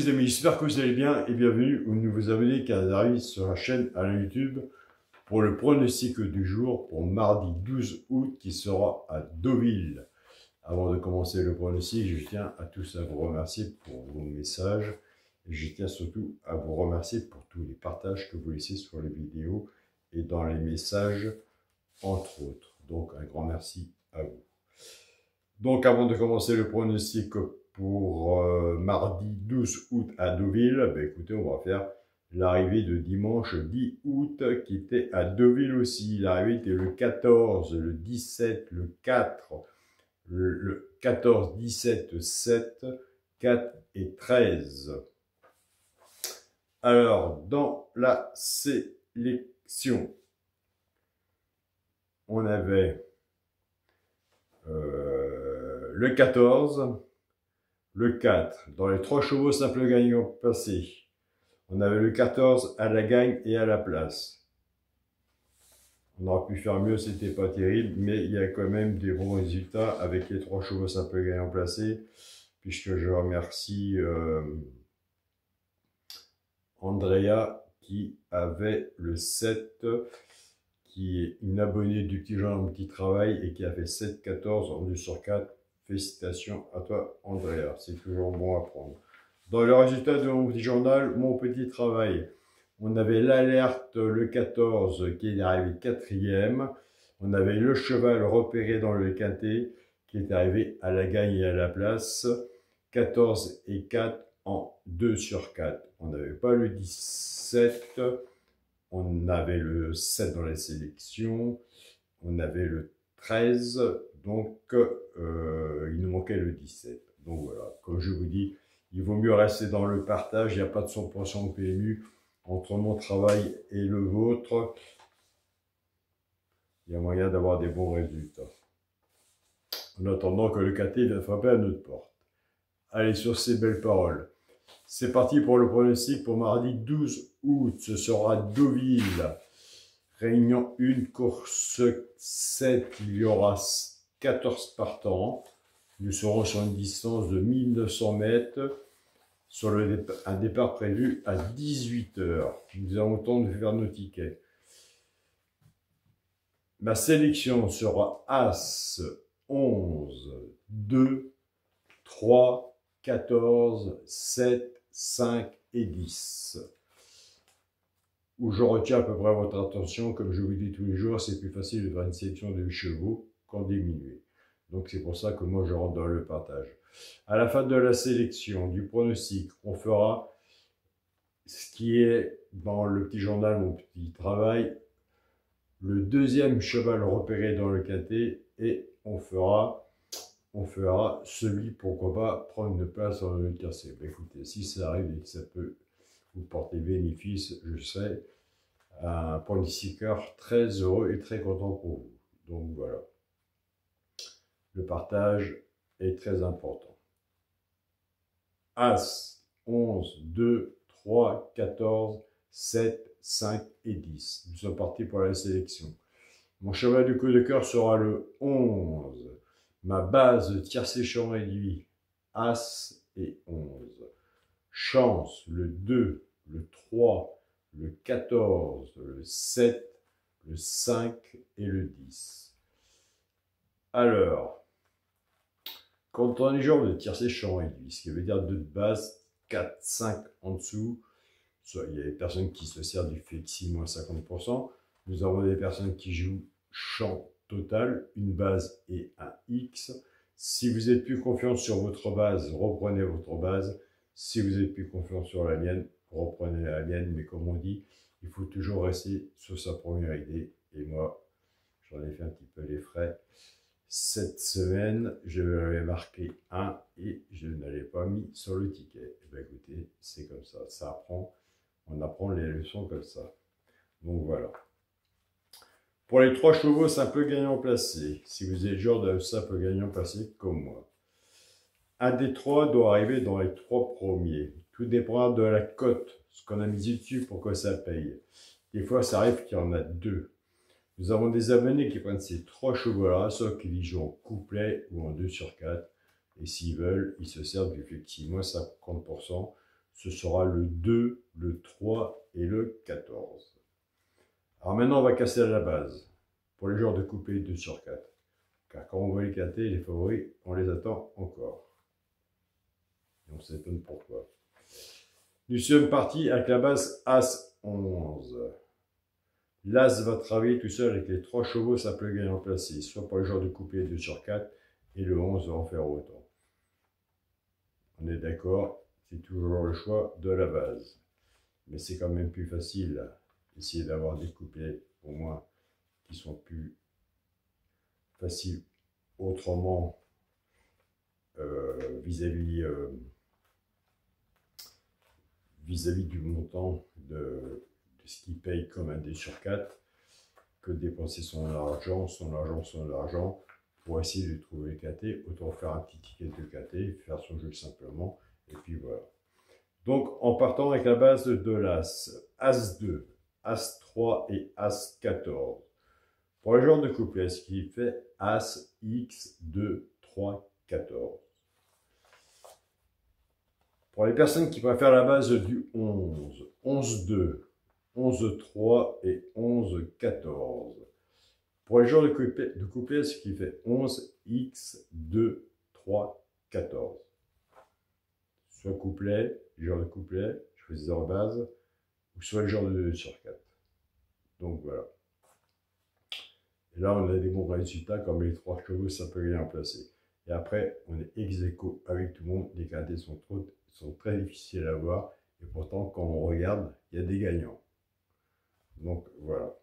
les amis, j'espère que vous allez bien et bienvenue aux nouveaux abonnés qui arrivent sur la chaîne à la YouTube pour le pronostic du jour pour mardi 12 août qui sera à Deauville. Avant de commencer le pronostic, je tiens à tous à vous remercier pour vos messages et je tiens surtout à vous remercier pour tous les partages que vous laissez sur les vidéos et dans les messages entre autres. Donc un grand merci à vous. Donc avant de commencer le pronostic pour mardi 12 août à Deauville, ben écoutez, on va faire l'arrivée de dimanche 10 août qui était à Deauville aussi. L'arrivée était le 14, le 17, le 4, le 14, 17, 7, 4 et 13. Alors, dans la sélection, on avait le 14, le 4, dans les 3 chevaux simples gagnants passés, on avait le 14 à la gagne et à la place. On aurait pu faire mieux, c'était pas terrible, mais il y a quand même des bons résultats avec les 3 chevaux simples gagnants placés, puisque je remercie Andrea qui avait le 7, qui est une abonnée du Petit Journal Petit Travail et qui a fait 7-14 en 2 sur 4. Félicitations à toi, Andrea. C'est toujours bon à prendre. Dans le résultat de mon petit journal, mon petit travail, on avait l'alerte le 14 qui est arrivé 4e. On avait le cheval repéré dans le quintet qui est arrivé à la gagne et à la place. 14 et 4 en 2 sur 4. On n'avait pas le 17. On avait le 7 dans la sélection. On avait le 13. Donc, il nous manquait le 17. Donc voilà, comme je vous dis, il vaut mieux rester dans le partage. Il n'y a pas de 100% de PMU entre mon travail et le vôtre. Il y a moyen d'avoir des bons résultats. En attendant que le KT vienne frapper à notre porte. Allez, sur ces belles paroles. C'est parti pour le pronostic pour mardi 12 août. Ce sera Deauville. Réunion 1, course 7, il y aura 14 partants. Nous serons sur une distance de 1900 mètres, sur un départ prévu à 18 h. Nous avons le temps de faire nos tickets. Ma sélection sera As, 11, 2, 3, 14, 7, 5 et 10. Où je retiens à peu près votre attention, comme je vous dis tous les jours, c'est plus facile de faire une sélection de 8 chevaux qu'en diminuer. Donc c'est pour ça que moi je rentre dans le partage. À la fin de la sélection, du pronostic, on fera ce qui est dans le petit journal, mon petit travail, le 2e cheval repéré dans le quintet, et on fera celui, pourquoi pas, prendre une place dans le tiercé. Écoutez, si ça arrive et que ça peut vous porter bénéfice, je serai un pronostiqueur très heureux et très content pour vous. Donc voilà. Le partage est très important. As, 11, 2, 3, 14, 7, 5 et 10. Nous sommes partis pour la sélection. Mon cheval du coup de cœur sera le 11. Ma base tiercé champ réduit, As et 11. Chance, le 2, le 3, le 14, le 7, le 5 et le 10. Alors, quand on est genre de tiercé champ réduit, ce qui veut dire 2 de base, 4, 5 en dessous, soit il y a des personnes qui se servent du flexi moins 50%, nous avons des personnes qui jouent champ total, une base et un X. Si vous êtes plus confiant sur votre base, reprenez votre base. Si vous êtes plus confiant sur la mienne, reprenez la mienne. Mais comme on dit, il faut toujours rester sur sa première idée. Et moi, j'en ai fait un petit peu les frais. Cette semaine, je l'avais marqué 1 et je ne l'avais pas mis sur le ticket. Et bien écoutez, c'est comme ça. Ça apprend. On apprend les leçons comme ça. Donc voilà. Pour les 3 chevaux simples gagnants placés, si vous êtes genre de simple gagnant placé comme moi, un des 3 doit arriver dans les 3 premiers. Tout dépend de la cote, ce qu'on a mis dessus pour que ça paye. Des fois, ça arrive qu'il y en a 2. Nous avons des abonnés qui prennent ces 3 chevaux-là, soit qu'ils jouent en couplet ou en 2 sur 4. Et s'ils veulent, ils se servent du flexi moins 50%. ce sera le 2, le 3 et le 14. Alors maintenant, on va casser à la base pour les joueurs de coupé 2 sur 4. Car quand on voit les catés, les favoris, on les attend encore. Et on s'étonne pourquoi. Nous sommes partis avec la base As 11. L'As va travailler tout seul avec les 3 chevaux, ça peut gagner en placé, soit pour les joueurs de coupé 2 sur 4, et le 11 va en faire autant. On est d'accord, c'est toujours le choix de la base. Mais c'est quand même plus facile d'essayer d'avoir des couplets, pour moi, qui sont plus faciles autrement vis-à-vis du montant de ce qu'il paye comme un 2 sur 4, que de dépenser son argent, pour essayer de trouver KT. Autant faire un petit ticket de KT, faire son jeu simplement, et puis voilà. Donc, en partant avec la base de l'As, As2, As3 et As14. Pour les joueurs de couplet, ce qui fait As, X, 2, 3, 14. Pour les personnes qui préfèrent la base du 11, 11-2, 11-3 et 11-14. Pour les joueurs de couplet, ce qui fait 11, X, 2, 3, 14. Soit couplet, les joueurs de couplet, choisissez leur base, ou soit le genre de 2 sur 4. Donc voilà. Et là, on a des bons résultats, comme les 3 chevaux, ça peut gagner en placé. Et après, on est ex-aequo avec tout le monde. Les KT sont très difficiles à voir. Et pourtant, quand on regarde, il y a des gagnants. Donc voilà.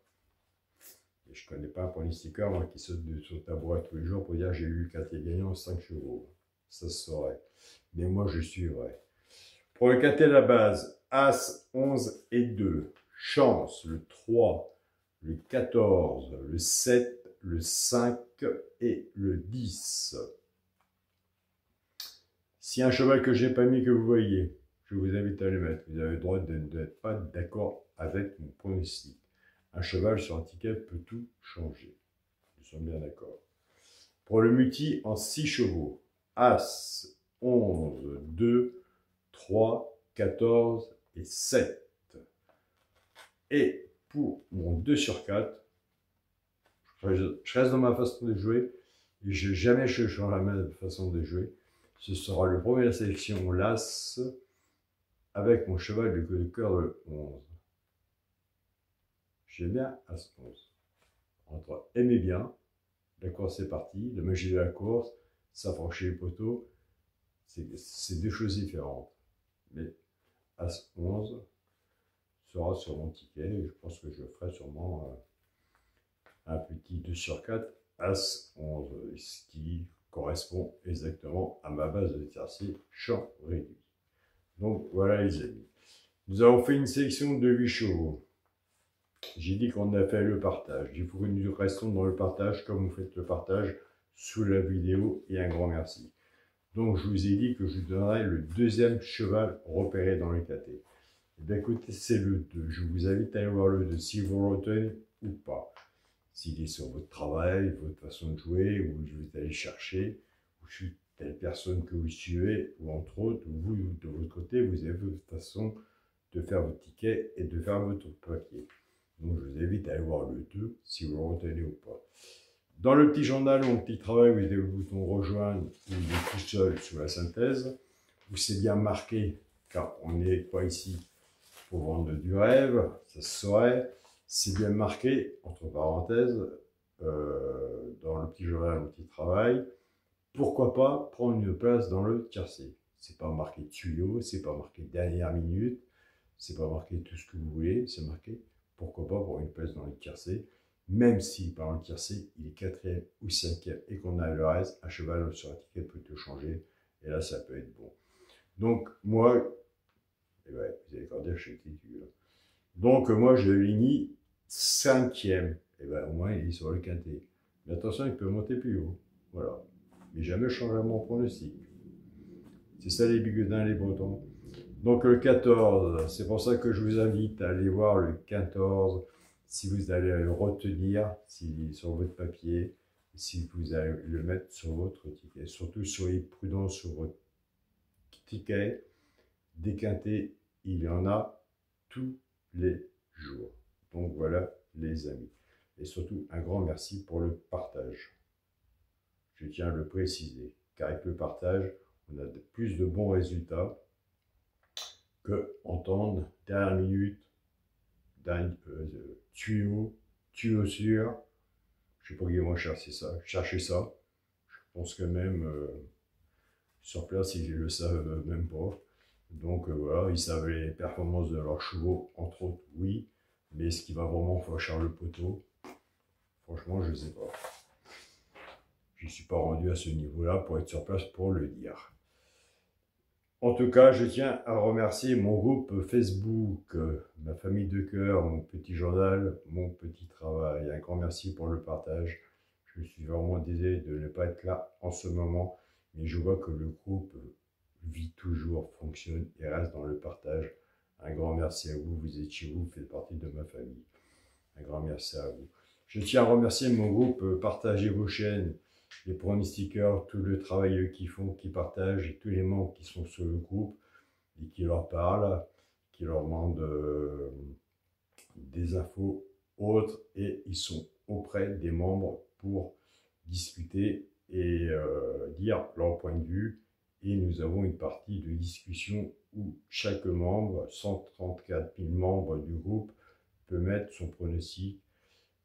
Et je ne connais pas un pronostiqueur, moi, qui saute sur le tabouret tous les jours pour dire j'ai eu le KT gagnant 5 chevaux. Ça se saurait. Mais moi, je suivrai. Pour le KT à la base, As, 11 et 2. Chance, le 3, le 14, le 7, le 5 et le 10. Si un cheval que j'ai pas mis que vous voyez, je vous invite à le mettre. Vous avez le droit de n'être pas d'accord avec mon pronostic. Un cheval sur un ticket peut tout changer. Nous sommes bien d'accord. Pour le multi en 6 chevaux, As, 11, 2, 3, 14 et 7. Et pour mon 2 sur 4, je reste dans ma façon de jouer et jamais je change la même façon de jouer. Ce sera le premier de la sélection l'As avec mon cheval de cœur de 11. J'aime bien As 11. Entre aimer bien, la course est partie, la magie de la course, s'approcher les poteaux, c'est 2 choses différentes. Mais As 11 sera sur mon ticket et je pense que je ferai sûrement un petit 2 sur 4 As 11, ce qui correspond exactement à ma base de tiercé champ réduit. Donc voilà les amis. Nous avons fait une sélection de 8 chevaux. J'ai dit qu'on a fait le partage. Il faut que nous restons dans le partage comme vous faites le partage sous la vidéo et un grand merci. Donc je vous ai dit que je vous donnerai le 2e cheval repéré dans le KT. Et bien écoutez, c'est le 2. Je vous invite à aller voir le 2 si vous le retenez ou pas. S'il est sur votre travail, votre façon de jouer, ou vous êtes allé chercher, ou je suis telle personne que vous suivez, ou entre autres, vous, de votre côté, vous avez votre façon de faire votre ticket et de faire votre papier. Donc, je vous invite à aller voir le 2, si vous le retenez ou pas. Dans le petit journal, mon petit travail, vous avez le bouton rejoindre, où il est tout seul sous la synthèse, où c'est bien marqué, car on n'est pas ici pour vendre du rêve, ça se saurait. C'est bien marqué, entre parenthèses, dans le petit journal, mon petit travail, pourquoi pas prendre une place dans le tiercé. C'est pas marqué tuyau, c'est pas marqué dernière minute, c'est pas marqué tout ce que vous voulez, c'est marqué pourquoi pas pour une place dans le tiercé, même si par le tiercé, il est 4e ou 5e et qu'on a le reste, un cheval sur un ticket peut tout changer, et là ça peut être bon. Donc moi, et ouais, vous allez encore dire que je suis têtu. Donc moi je l'ai mis 5e, et bien au moins il est sur le quintet. Mais attention, il peut monter plus haut, voilà. Mais jamais je changerai mon pronostic. C'est ça les bigoudins, les bretons. Donc le 14, c'est pour ça que je vous invite à aller voir le 14, si vous allez le retenir, s'il est sur votre papier, si vous allez le mettre sur votre ticket. Surtout soyez prudent sur votre ticket, Des quintés, il y en a tous les jours. Donc voilà les amis. Et surtout un grand merci pour le partage. Je tiens à le préciser, car avec le partage, on a plus de bons résultats que entendre dernière minute, tuyau sûr. Je ne sais pas qui vont chercher ça. Je pense que même sur place, ils ne le savent même pas. Donc voilà, ils savent les performances de leurs chevaux, entre autres, oui. Mais est-ce qu'il va vraiment franchir le poteau? Franchement, je ne sais pas. Je ne suis pas rendu à ce niveau-là pour être sur place pour le dire. En tout cas, je tiens à remercier mon groupe Facebook, ma famille de cœur, mon petit journal, mon petit travail. Un grand merci pour le partage. Je suis vraiment désolé de ne pas être là en ce moment, mais je vois que le groupe vit toujours, fonctionne et reste dans le partage. Un grand merci à vous, vous êtes chez vous, vous faites partie de ma famille. Un grand merci à vous. Je tiens à remercier mon groupe Partagez vos chaînes, les pronostiqueurs, tout le travail qu'ils font, qui partagent, et tous les membres qui sont sur le groupe et qui leur parlent, qui leur demandent des infos autres, et ils sont auprès des membres pour discuter et dire leur point de vue. Et nous avons une partie de discussion où chaque membre, 134 000 membres du groupe, peut mettre son pronostic.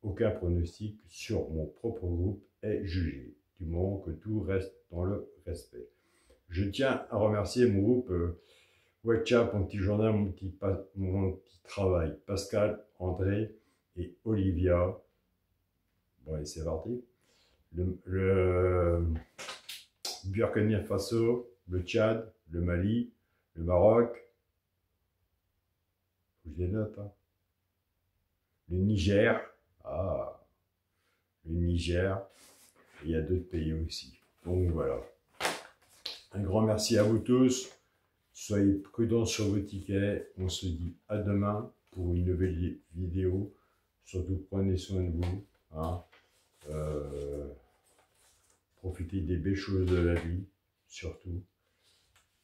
Aucun pronostic sur mon propre groupe est jugé, du moment que tout reste dans le respect. Je tiens à remercier mon groupe WhatsApp, mon petit journal, mon petit travail, Pascal, André et Olivia. Bon, allez, c'est parti. Le Burkina Faso, le Tchad, le Mali, le Maroc, faut que je les note, hein. Le Niger, le Niger, et il y a d'autres pays aussi. Donc voilà. Un grand merci à vous tous. Soyez prudents sur vos tickets. On se dit à demain pour une nouvelle vidéo. Surtout prenez soin de vous. Hein. Profitez des belles choses de la vie, surtout.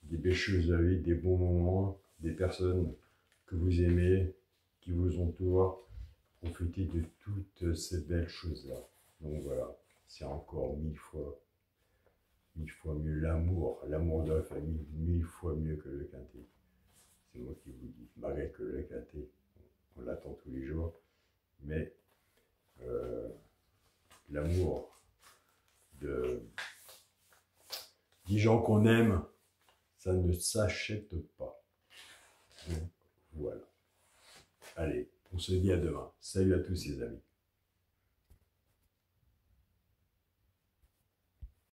Des belles choses de la vie, des bons moments, des personnes que vous aimez, qui vous entourent. Profitez de toutes ces belles choses-là. Donc voilà, c'est encore mille fois mieux l'amour de la famille, 1000 fois mieux que le quintet. C'est moi qui vous dis, malgré que le quintet, on l'attend tous les jours, mais l'amour des gens qu'on aime, ça ne s'achète pas. Donc voilà. Allez, on se dit à demain. Salut à tous les amis.